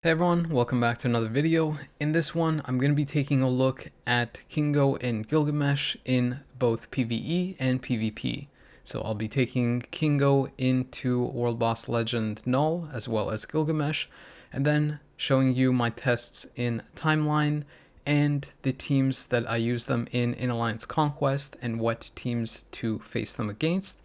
Hey everyone, welcome back to another video. In this one, I'm going to be taking a look at Kingo and Gilgamesh in both PvE and PvP. So I'll be taking Kingo into World Boss Legend Null as well as Gilgamesh, and then showing you my tests in Timeline and the teams that I use them in Alliance Conquest and what teams to face them against,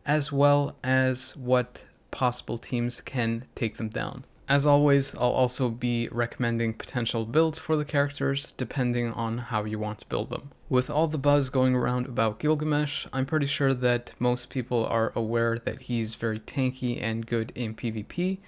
as well as what possible teams can take them down. As always, I'll also be recommending potential builds for the characters depending on how you want to build them. With all the buzz going around about Gilgamesh, I'm pretty sure that most people are aware that he's very tanky and good in PvP,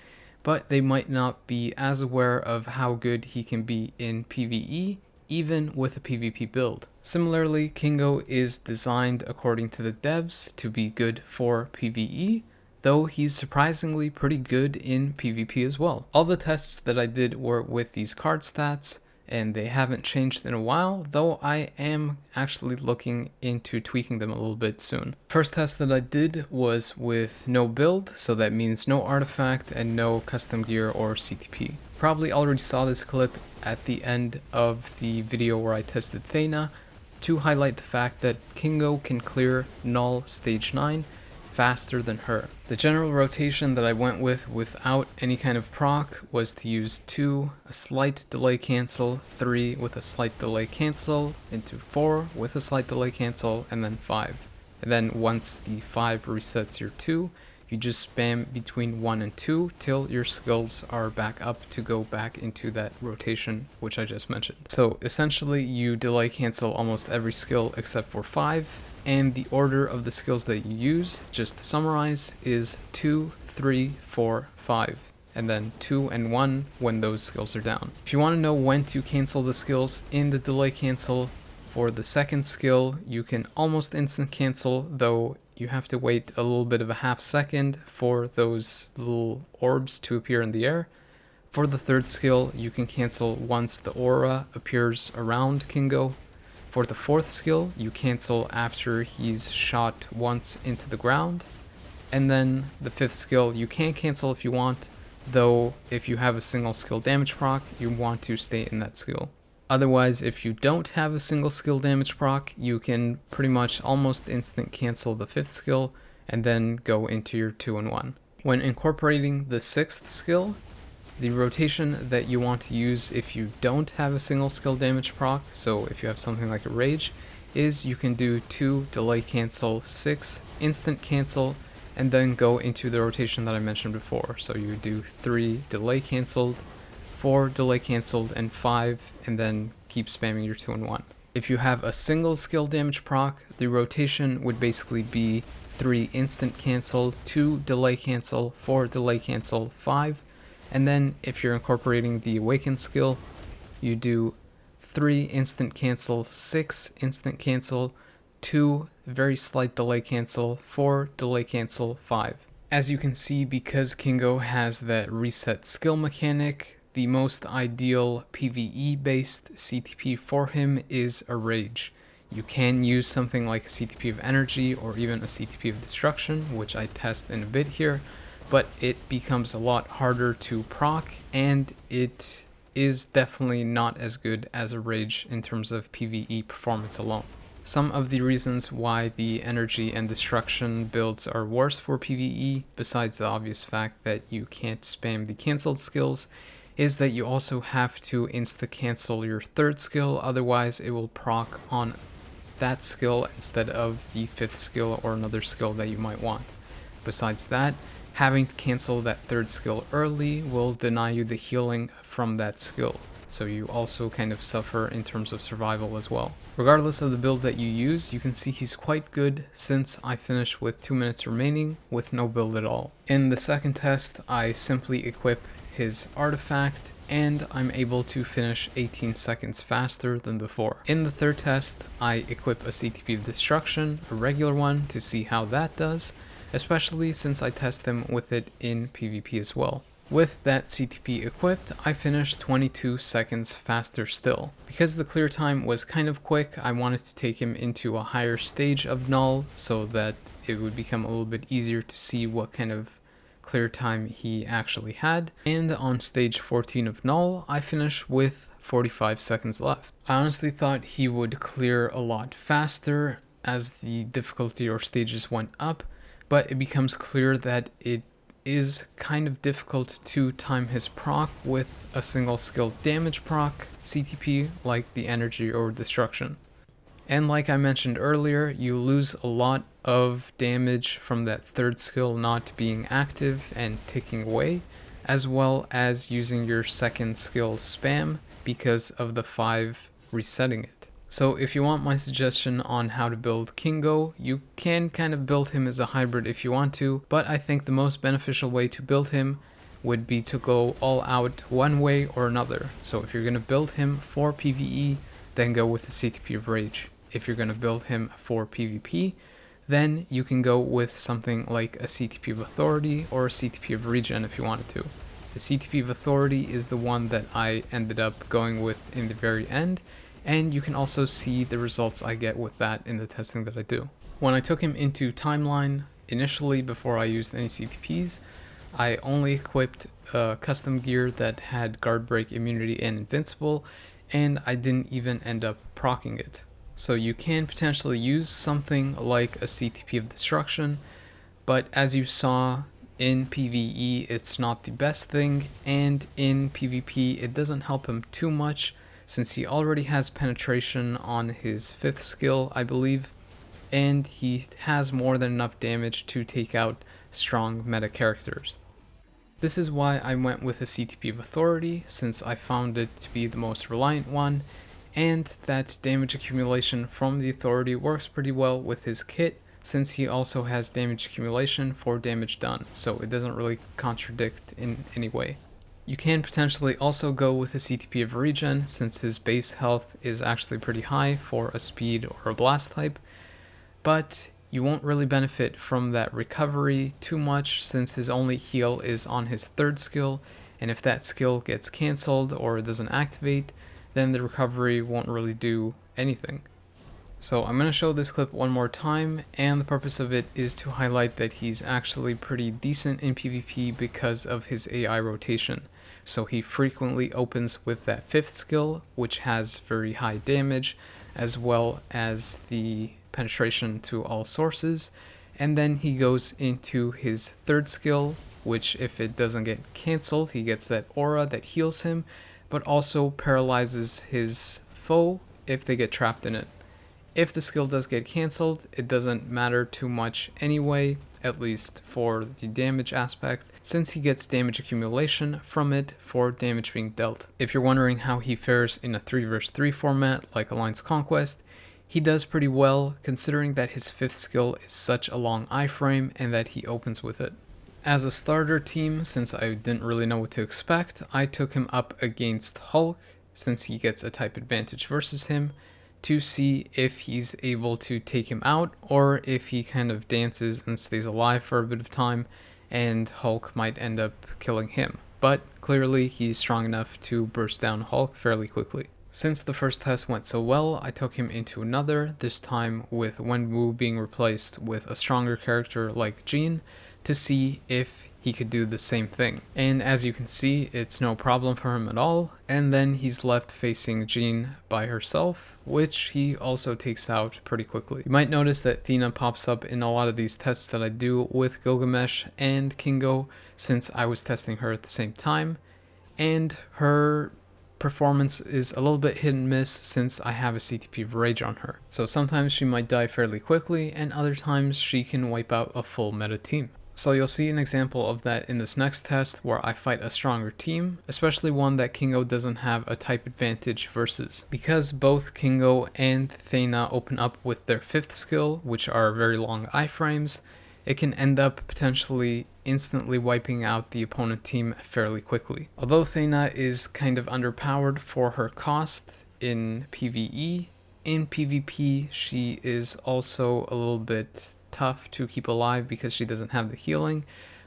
but they might not be as aware of how good he can be in PvE, even with a PvP build. Similarly, Kingo is designed according to the devs to be good for PvE, though he's surprisingly pretty good in PvP as well. All the tests that I did were with these card stats, and they haven't changed in a while, though I am actually looking into tweaking them a little bit soon. First test that I did was with no build, so that means no artifact and no custom gear or CTP. Probably already saw this clip at the end of the video where I tested Thena to highlight the fact that Kingo can clear Null Stage 9 faster than her. The general rotation that I went with without any kind of proc was to use 2, a slight delay cancel, 3 with a slight delay cancel, into 4 with a slight delay cancel, and then 5. And then once the 5 resets your 2, you just spam between 1 and 2 till your skills are back up to go back into that rotation which I just mentioned. So essentially you delay cancel almost every skill except for 5, and the order of the skills that you use, just to summarize, is 2, 3, 4, 5, and then 2 and 1 when those skills are down. If you want to know when to cancel the skills in the delay cancel, for the second skill you can almost instant cancel, though you have to wait a little bit of a half second for those little orbs to appear in the air. For the third skill you can cancel once the aura appears around Kingo. For the fourth skill, you cancel after he's shot once into the ground. And then the fifth skill, you can cancel if you want, though if you have a single skill damage proc, you want to stay in that skill. Otherwise, if you don't have a single skill damage proc, you can pretty much almost instant cancel the fifth skill and then go into your 2 and 1. When incorporating the sixth skill, the rotation that you want to use if you don't have a single skill damage proc, so if you have something like a rage, is you can do 2 delay cancel, 6 instant cancel, and then go into the rotation that I mentioned before. So you do 3 delay canceled, 4 delay canceled, and 5, and then keep spamming your 2 and 1. If you have a single skill damage proc, the rotation would basically be 3 instant cancel, 2 delay cancel, 4 delay cancel, 5, and then if you're incorporating the awaken skill, you do 3 instant cancel, 6 instant cancel, 2 very slight delay cancel, 4 delay cancel, 5. As you can see, because Kingo has that reset skill mechanic, the most ideal PvE based CTP for him is a rage. You can use something like a CTP of energy or even a CTP of destruction, which I test in a bit here, but it becomes a lot harder to proc, and it is definitely not as good as a rage in terms of PvE performance alone. Some of the reasons why the energy and destruction builds are worse for PvE, besides the obvious fact that you can't spam the cancelled skills, is that you also have to insta-cancel your third skill, otherwise it will proc on that skill instead of the fifth skill or another skill that you might want. Besides that, having to cancel that third skill early will deny you the healing from that skill, so you also kind of suffer in terms of survival as well. Regardless of the build that you use, you can see he's quite good since I finished with 2 minutes remaining with no build at all. In the second test, I simply equip his artifact, and I'm able to finish 18 seconds faster than before. In the third test, I equip a CTP of destruction, a regular one, to see how that does, especially since I test them with it in PvP as well. With that CTP equipped, I finished 22 seconds faster still. Because the clear time was kind of quick, I wanted to take him into a higher stage of Null so that it would become a little bit easier to see what kind of clear time he actually had. And on stage 14 of Null, I finished with 45 seconds left. I honestly thought he would clear a lot faster as the difficulty or stages went up, but it becomes clear that it is kind of difficult to time his proc with a single skill damage proc CTP like the energy or destruction. And like I mentioned earlier, you lose a lot of damage from that third skill not being active and ticking away, as well as using your second skill spam because of the 5 resetting it. So if you want my suggestion on how to build Kingo, you can kind of build him as a hybrid if you want to, but I think the most beneficial way to build him would be to go all out one way or another. So if you're going to build him for PvE, then go with the CTP of Rage. If you're going to build him for PvP, then you can go with something like a CTP of Authority or a CTP of Regen if you wanted to. The CTP of Authority is the one that I ended up going with in the very end, and you can also see the results I get with that in the testing that I do. When I took him into Timeline, initially before I used any CTPs, I only equipped custom gear that had Guard Break Immunity and Invincible, and I didn't even end up proccing it. So you can potentially use something like a CTP of Destruction, but as you saw in PvE it's not the best thing, and in PvP it doesn't help him too much since he already has penetration on his 5th skill, I believe, and he has more than enough damage to take out strong meta characters. This is why I went with a CTP of Authority, since I found it to be the most reliant one, and that damage accumulation from the Authority works pretty well with his kit, since he also has damage accumulation for damage done, so it doesn't really contradict in any way. You can potentially also go with a CTP of Regen, since his base health is actually pretty high for a speed or a blast type, but you won't really benefit from that recovery too much since his only heal is on his 3rd skill, and if that skill gets cancelled or doesn't activate, then the recovery won't really do anything. So I'm going to show this clip one more time, and the purpose of it is to highlight that he's actually pretty decent in PvP because of his AI rotation. So he frequently opens with that 5th skill, which has very high damage, as well as the penetration to all sources, and then he goes into his 3rd skill, which if it doesn't get cancelled, he gets that aura that heals him, but also paralyzes his foe if they get trapped in it. If the skill does get cancelled, it doesn't matter too much anyway, at least for the damage aspect, since he gets damage accumulation from it for damage being dealt. If you're wondering how he fares in a 3 vs 3 format like Alliance Conquest, he does pretty well considering that his 5th skill is such a long iframe and that he opens with it. As a starter team, since I didn't really know what to expect, I took him up against Hulk, since he gets a type advantage versus him, to see if he's able to take him out, or if he kind of dances and stays alive for a bit of time, and Hulk might end up killing him. But clearly he's strong enough to burst down Hulk fairly quickly. Since the first test went so well, I took him into another, this time with Wenwu being replaced with a stronger character like Jean, to see if he could do the same thing. And as you can see, it's no problem for him at all, and then he's left facing Jean by herself, which he also takes out pretty quickly. You might notice that Athena pops up in a lot of these tests that I do with Gilgamesh and Kingo, since I was testing her at the same time, and her performance is a little bit hit and miss since I have a CTP of Rage on her. So sometimes she might die fairly quickly, and other times she can wipe out a full meta team. So you'll see an example of that in this next test where I fight a stronger team, especially one that Kingo doesn't have a type advantage versus. Because both Kingo and Athena open up with their 5th skill, which are very long iframes, it can end up potentially instantly wiping out the opponent team fairly quickly. Although Athena is kind of underpowered for her cost in PvE, in PvP she is also a little bit tough to keep alive because she doesn't have the healing,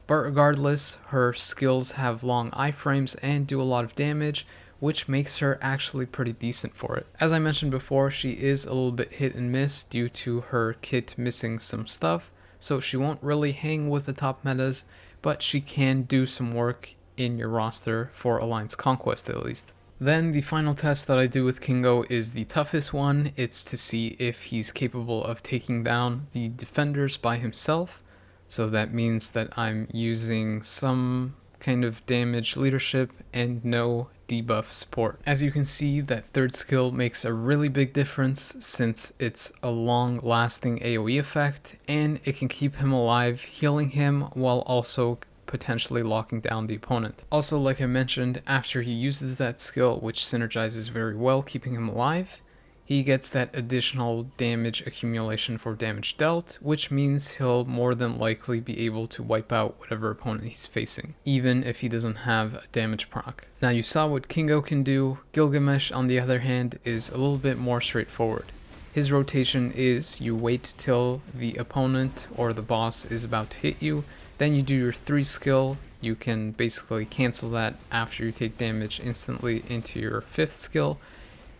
but regardless, her skills have long iframes and do a lot of damage, which makes her actually pretty decent for it. As I mentioned before, she is a little bit hit and miss due to her kit missing some stuff, so she won't really hang with the top metas, but she can do some work in your roster for Alliance Conquest at least. Then the final test that I do with Kingo is the toughest one. It's to see if he's capable of taking down the defenders by himself. So that means that I'm using some kind of damage leadership and no debuff support. As you can see, that third skill makes a really big difference since it's a long lasting AoE effect and it can keep him alive, healing him while also potentially locking down the opponent. Also, like I mentioned, after he uses that skill, which synergizes very well keeping him alive, he gets that additional damage accumulation for damage dealt, which means he'll more than likely be able to wipe out whatever opponent he's facing, even if he doesn't have a damage proc. Now you saw what Kingo can do. Gilgamesh, on the other hand, is a little bit more straightforward. His rotation is you wait till the opponent or the boss is about to hit you, then you do your 3 skill. You can basically cancel that after you take damage instantly into your 5th skill,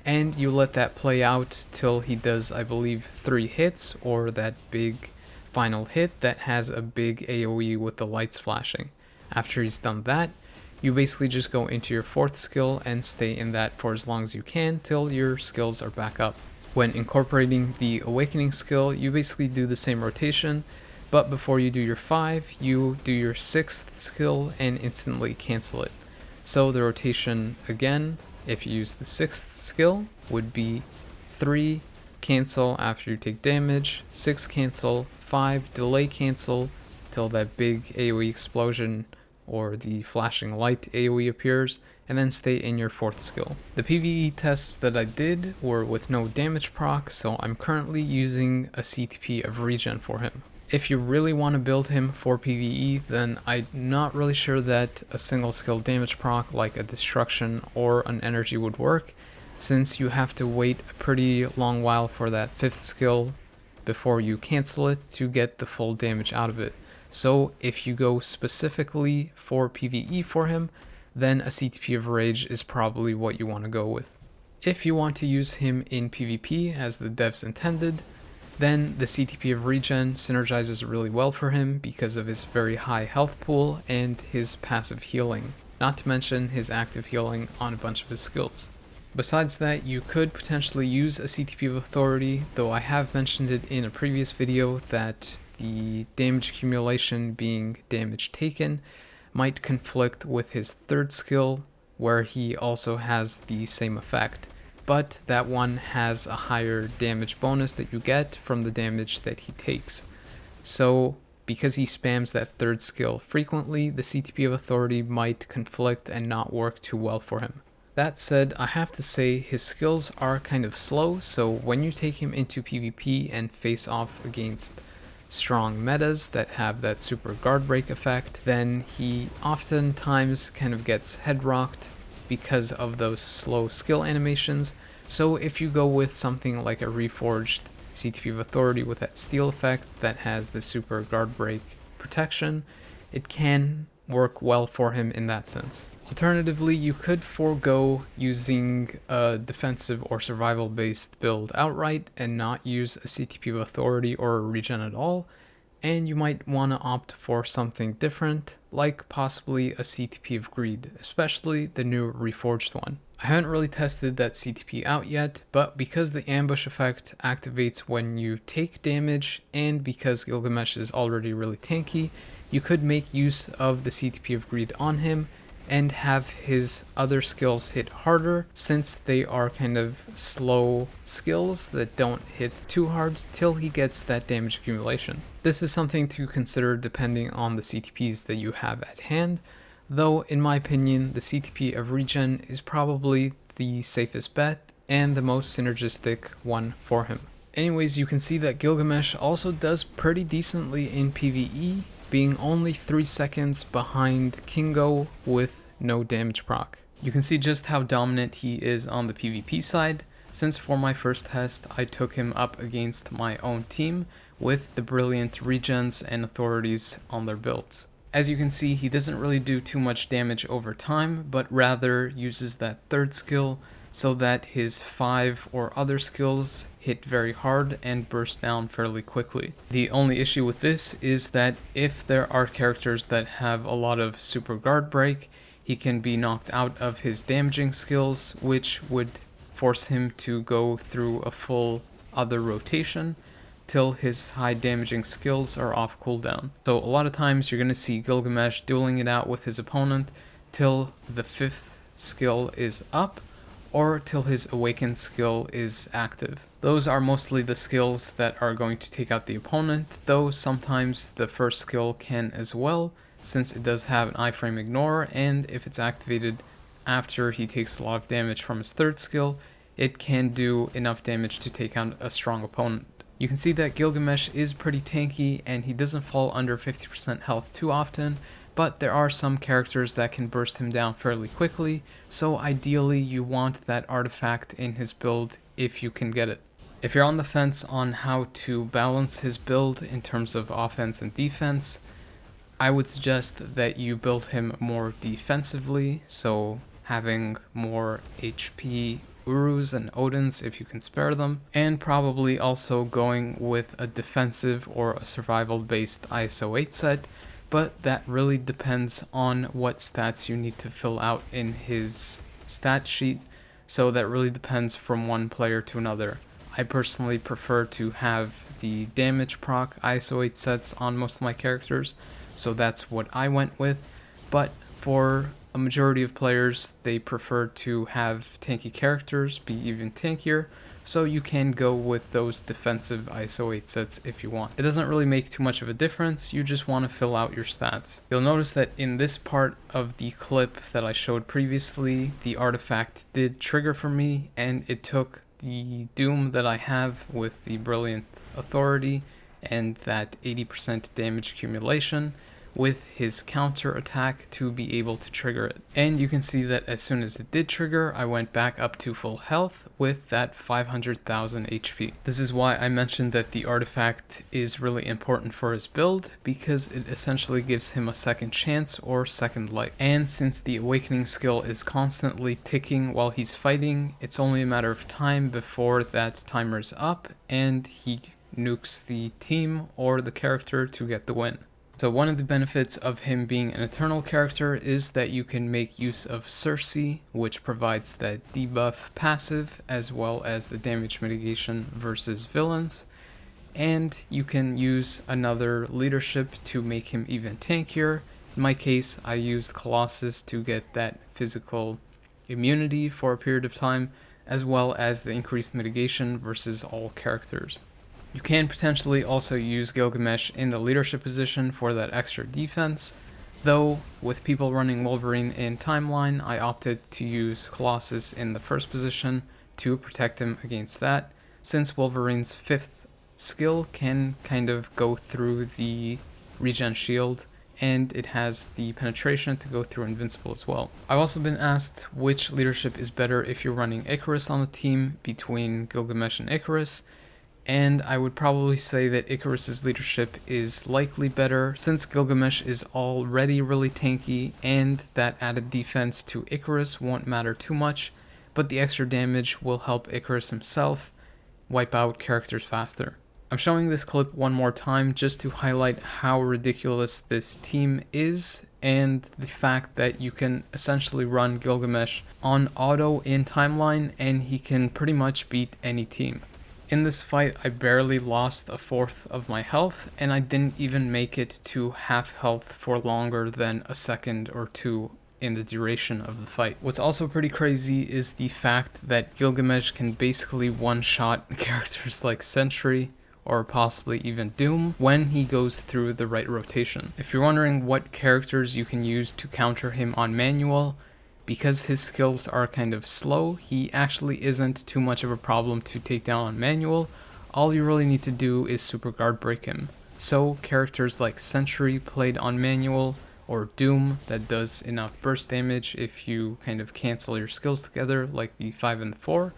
and you let that play out till he does, I believe, 3 hits, or that big final hit that has a big AoE with the lights flashing. After he's done that, you basically just go into your 4th skill and stay in that for as long as you can till your skills are back up. When incorporating the awakening skill, you basically do the same rotation, but before you do your 5, you do your 6th skill and instantly cancel it. So the rotation again, if you use the 6th skill, would be 3 cancel after you take damage, 6 cancel, 5 delay cancel till that big AoE explosion or the flashing light AoE appears, and then stay in your 4th skill. The PvE tests that I did were with no damage proc, so I'm currently using a CTP of regen for him. If you really want to build him for PvE, then I'm not really sure that a single skill damage proc like a destruction or an energy would work, since you have to wait a pretty long while for that 5th skill before you cancel it to get the full damage out of it. So if you go specifically for PvE for him, then a CTP of Rage is probably what you want to go with. If you want to use him in PvP as the devs intended, then the CTP of Regen synergizes really well for him because of his very high health pool and his passive healing, not to mention his active healing on a bunch of his skills. Besides that, you could potentially use a CTP of Authority, though I have mentioned it in a previous video that the damage accumulation being damage taken might conflict with his 3rd skill, where he also has the same effect. But that one has a higher damage bonus that you get from the damage that he takes. So because he spams that 3rd skill frequently, the CTP of Authority might conflict and not work too well for him. That said, I have to say his skills are kind of slow, so when you take him into PvP and face off against strong metas that have that super guard break effect, then he oftentimes kind of gets head rocked because of those slow skill animations. So if you go with something like a reforged CTP of Authority with that steel effect that has the super guard break protection, it can work well for him in that sense. Alternatively, you could forego using a defensive or survival based build outright and not use a CTP of Authority or a regen at all, and you might want to opt for something different, like possibly a CTP of Greed, especially the new reforged one. I haven't really tested that CTP out yet, but because the ambush effect activates when you take damage, and because Gilgamesh is already really tanky, you could make use of the CTP of Greed on him and have his other skills hit harder, since they are kind of slow skills that don't hit too hard till he gets that damage accumulation. This is something to consider depending on the CTPs that you have at hand, though in my opinion the CTP of Regen is probably the safest bet and the most synergistic one for him. Anyways, you can see that Gilgamesh also does pretty decently in PvE, being only 3 seconds behind Kingo with no damage proc. You can see just how dominant he is on the PvP side, since for my first test I took him up against my own team with the brilliant regens and authorities on their builds. As you can see, he doesn't really do too much damage over time, but rather uses that 3rd skill so that his 5 or other skills hit very hard and burst down fairly quickly. The only issue with this is that if there are characters that have a lot of super guard break, he can be knocked out of his damaging skills, which would force him to go through a full other rotation till his high damaging skills are off cooldown. So a lot of times you're going to see Gilgamesh dueling it out with his opponent till the 5th skill is up, or till his awakened skill is active. Those are mostly the skills that are going to take out the opponent, though sometimes the first skill can as well, since it does have an iframe ignore, and if it's activated after he takes a lot of damage from his 3rd skill, it can do enough damage to take out a strong opponent. You can see that Gilgamesh is pretty tanky, and he doesn't fall under 50% health too often, but there are some characters that can burst him down fairly quickly, so ideally you want that artifact in his build if you can get it. If you're on the fence on how to balance his build in terms of offense and defense, I would suggest that you build him more defensively, so having more HP Urus and Odins if you can spare them, and probably also going with a defensive or a survival based ISO 8 set, but that really depends on what stats you need to fill out in his stat sheet, so that really depends from one player to another. I personally prefer to have the damage proc ISO 8 sets on most of my characters, so that's what I went with, but for a majority of players, they prefer to have tanky characters be even tankier, so you can go with those defensive ISO 8 sets if you want. It doesn't really make too much of a difference, you just want to fill out your stats. You'll notice that in this part of the clip that I showed previously, the artifact did trigger for me, and it took the doom that I have with the Brilliant Authority and that 80% damage accumulation with his counter attack to be able to trigger it. And you can see that as soon as it did trigger, I went back up to full health with that 500,000 HP. This is why I mentioned that the artifact is really important for his build, because it essentially gives him a second chance or second life. And since the awakening skill is constantly ticking while he's fighting, it's only a matter of time before that timer's up and he nukes the team or the character to get the win. So one of the benefits of him being an eternal character is that you can make use of Circe, which provides that debuff passive as well as the damage mitigation versus villains, and you can use another leadership to make him even tankier. In my case, I used Colossus to get that physical immunity for a period of time, as well as the increased mitigation versus all characters. You can potentially also use Gilgamesh in the leadership position for that extra defense, though with people running Wolverine in Timeline, I opted to use Colossus in the first position to protect him against that, since Wolverine's 5th skill can kind of go through the regen shield, and it has the penetration to go through invincible as well. I've also been asked which leadership is better if you're running Icarus on the team between Gilgamesh and Icarus, and I would probably say that Icarus's leadership is likely better, since Gilgamesh is already really tanky, and that added defense to Icarus won't matter too much, but the extra damage will help Icarus himself wipe out characters faster. I'm showing this clip one more time just to highlight how ridiculous this team is, and the fact that you can essentially run Gilgamesh on auto in Timeline and he can pretty much beat any team. In this fight, I barely lost a fourth of my health, and I didn't even make it to half health for longer than a second or two in the duration of the fight. What's also pretty crazy is the fact that Gilgamesh can basically one-shot characters like Sentry, or possibly even Doom, when he goes through the right rotation. If you're wondering what characters you can use to counter him on manual, because his skills are kind of slow, he actually isn't too much of a problem to take down on manual. All you really need to do is super guard break him. So characters like Sentry played on manual, or Doom that does enough burst damage if you kind of cancel your skills together, like the 5 and the 4,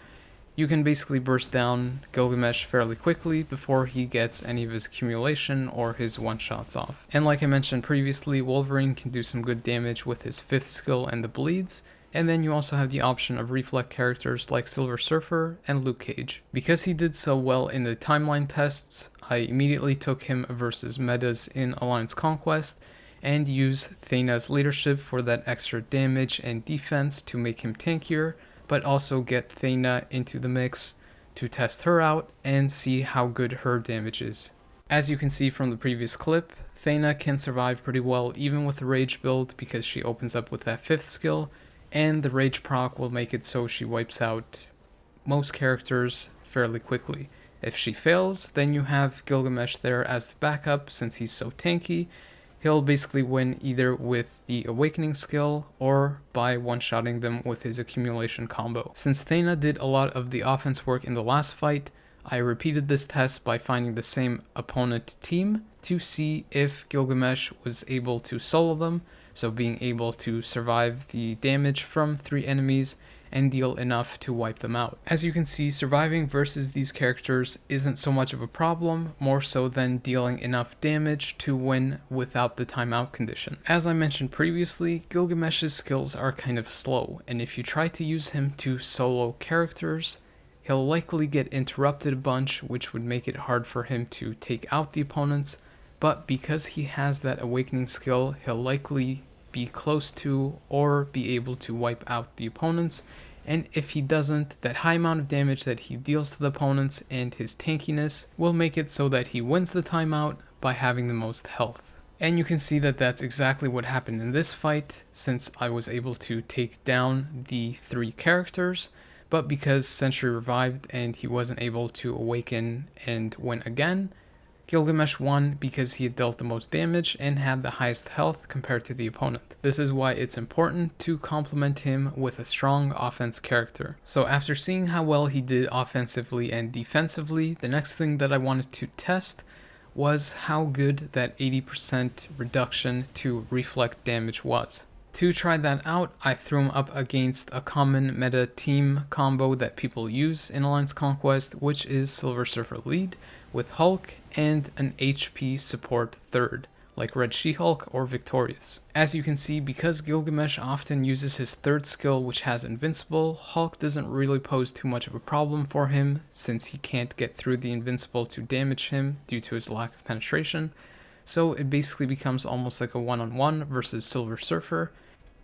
you can basically burst down Gilgamesh fairly quickly before he gets any of his accumulation or his one-shots off. And like I mentioned previously, Wolverine can do some good damage with his 5th skill and the bleeds, And then you also have the option of reflect characters like Silver Surfer and Luke Cage. Because he did so well in the timeline tests, I immediately took him versus metas in Alliance Conquest and used Thena's leadership for that extra damage and defense to make him tankier, but also get Thena into the mix to test her out and see how good her damage is. As you can see from the previous clip, Thena can survive pretty well even with the rage build because she opens up with that 5th skill, and the rage proc will make it so she wipes out most characters fairly quickly. If she fails, then you have Gilgamesh there as the backup since he's so tanky. He'll basically win either with the Awakening skill or by one-shotting them with his accumulation combo. Since Thena did a lot of the offense work in the last fight, I repeated this test by finding the same opponent team to see if Gilgamesh was able to solo them, so being able to survive the damage from 3 enemies and deal enough to wipe them out. As you can see, surviving versus these characters isn't so much of a problem, more so than dealing enough damage to win without the timeout condition. As I mentioned previously, Gilgamesh's skills are kind of slow, and if you try to use him to solo characters, he'll likely get interrupted a bunch, which would make it hard for him to take out the opponents, but because he has that Awakening skill, he'll likely be close to or be able to wipe out the opponents, and if he doesn't, that high amount of damage that he deals to the opponents and his tankiness will make it so that he wins the timeout by having the most health. And you can see that that's exactly what happened in this fight, since I was able to take down the 3 characters, but because Sentry revived and he wasn't able to awaken and win again, Gilgamesh won because he had dealt the most damage and had the highest health compared to the opponent. This is why it's important to complement him with a strong offense character. So after seeing how well he did offensively and defensively, the next thing that I wanted to test was how good that 80% reduction to reflect damage was. To try that out, I threw him up against a common meta team combo that people use in Alliance Conquest, which is Silver Surfer lead with Hulk and an HP support third, like Red She-Hulk or Victorious. As you can see, because Gilgamesh often uses his 3rd skill, which has Invincible, Hulk doesn't really pose too much of a problem for him since he can't get through the Invincible to damage him due to his lack of penetration. So it basically becomes almost like a one-on-one versus Silver Surfer.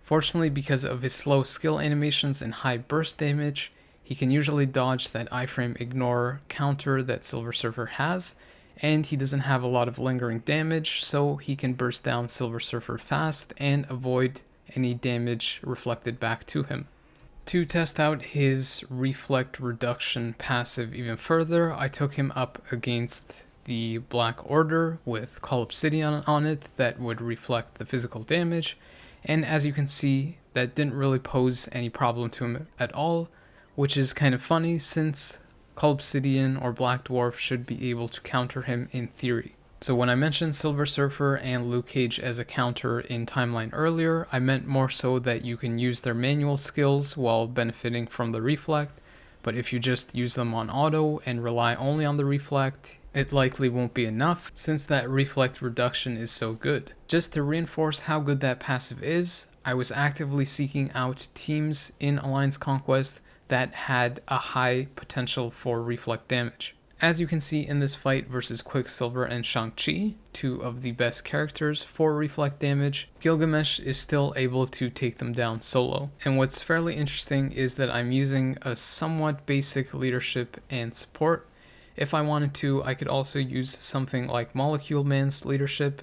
Fortunately, because of his slow skill animations and high burst damage, he can usually dodge that iframe ignore counter that Silver Surfer has, and he doesn't have a lot of lingering damage, so he can burst down Silver Surfer fast and avoid any damage reflected back to him. To test out his reflect reduction passive even further, I took him up against the Black Order with Call Obsidian on it that would reflect the physical damage, and as you can see, that didn't really pose any problem to him at all, which is kind of funny since Call Obsidian or Black Dwarf should be able to counter him in theory. So when I mentioned Silver Surfer and Luke Cage as a counter in Timeline earlier, I meant more so that you can use their manual skills while benefiting from the reflect, but if you just use them on auto and rely only on the reflect, it likely won't be enough since that reflect reduction is so good. Just to reinforce how good that passive is, I was actively seeking out teams in Alliance Conquest that had a high potential for reflect damage. As you can see in this fight versus Quicksilver and Shang-Chi, 2 of the best characters for reflect damage, Gilgamesh is still able to take them down solo. And what's fairly interesting is that I'm using a somewhat basic leadership and support. If I wanted to, I could also use something like Molecule Man's leadership,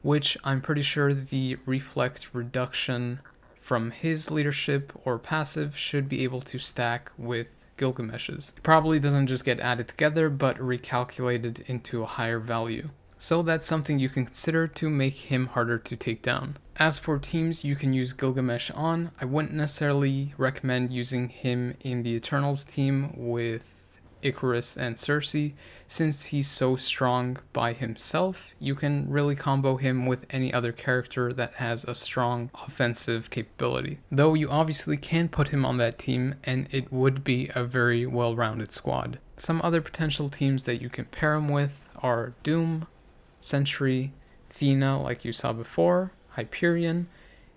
which I'm pretty sure the reflect reduction from his leadership or passive should be able to stack with Gilgamesh's. It probably doesn't just get added together, but recalculated into a higher value. So that's something you can consider to make him harder to take down. As for teams you can use Gilgamesh on, I wouldn't necessarily recommend using him in the Eternals team with Icarus and Cersei, since he's so strong by himself. You can really combo him with any other character that has a strong offensive capability. Though you obviously can put him on that team and it would be a very well-rounded squad. Some other potential teams that you can pair him with are Doom, Sentry, Thena like you saw before, Hyperion,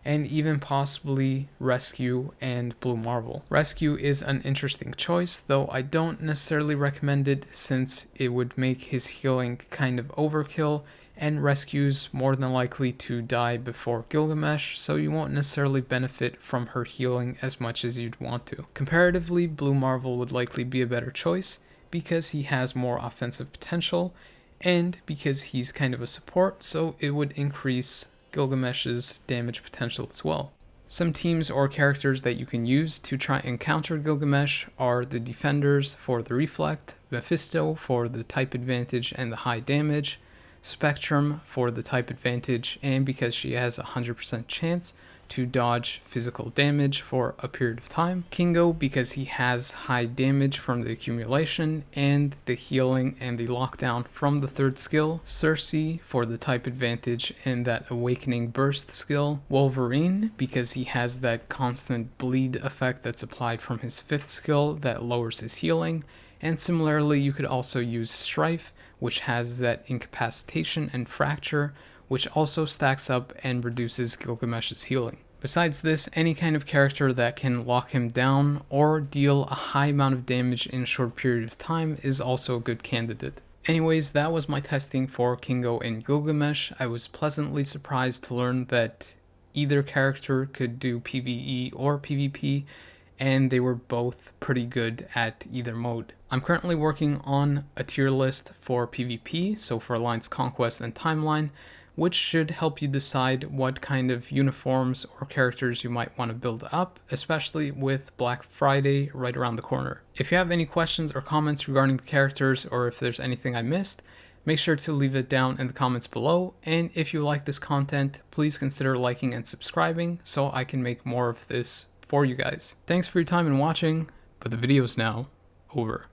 and even possibly Rescue and Blue Marvel. Rescue is an interesting choice, though I don't necessarily recommend it since it would make his healing kind of overkill, and Rescue's more than likely to die before Gilgamesh, so you won't necessarily benefit from her healing as much as you'd want to. Comparatively, Blue Marvel would likely be a better choice because he has more offensive potential and because he's kind of a support, so it would increase Gilgamesh's damage potential as well. Some teams or characters that you can use to try and counter Gilgamesh are the Defenders for the Reflect, Mephisto for the type advantage and the high damage, Spectrum for the type advantage and because she has a 100% chance to dodge physical damage for a period of time, Kingo because he has high damage from the accumulation and the healing and the lockdown from the third skill, Circe for the type advantage and that awakening burst skill, Wolverine because he has that constant bleed effect that's applied from his fifth skill that lowers his healing, and similarly you could also use Strife, which has that incapacitation and fracture, which also stacks up and reduces Gilgamesh's healing. Besides this, any kind of character that can lock him down or deal a high amount of damage in a short period of time is also a good candidate. Anyways, that was my testing for Kingo and Gilgamesh. I was pleasantly surprised to learn that either character could do PvE or PvP, and they were both pretty good at either mode. I'm currently working on a tier list for PvP, so for Alliance Conquest and Timeline, which should help you decide what kind of uniforms or characters you might want to build up, especially with Black Friday right around the corner. If you have any questions or comments regarding the characters, or if there's anything I missed, make sure to leave it down in the comments below, and if you like this content, please consider liking and subscribing so I can make more of this for you guys. Thanks for your time and watching, but the video is now over.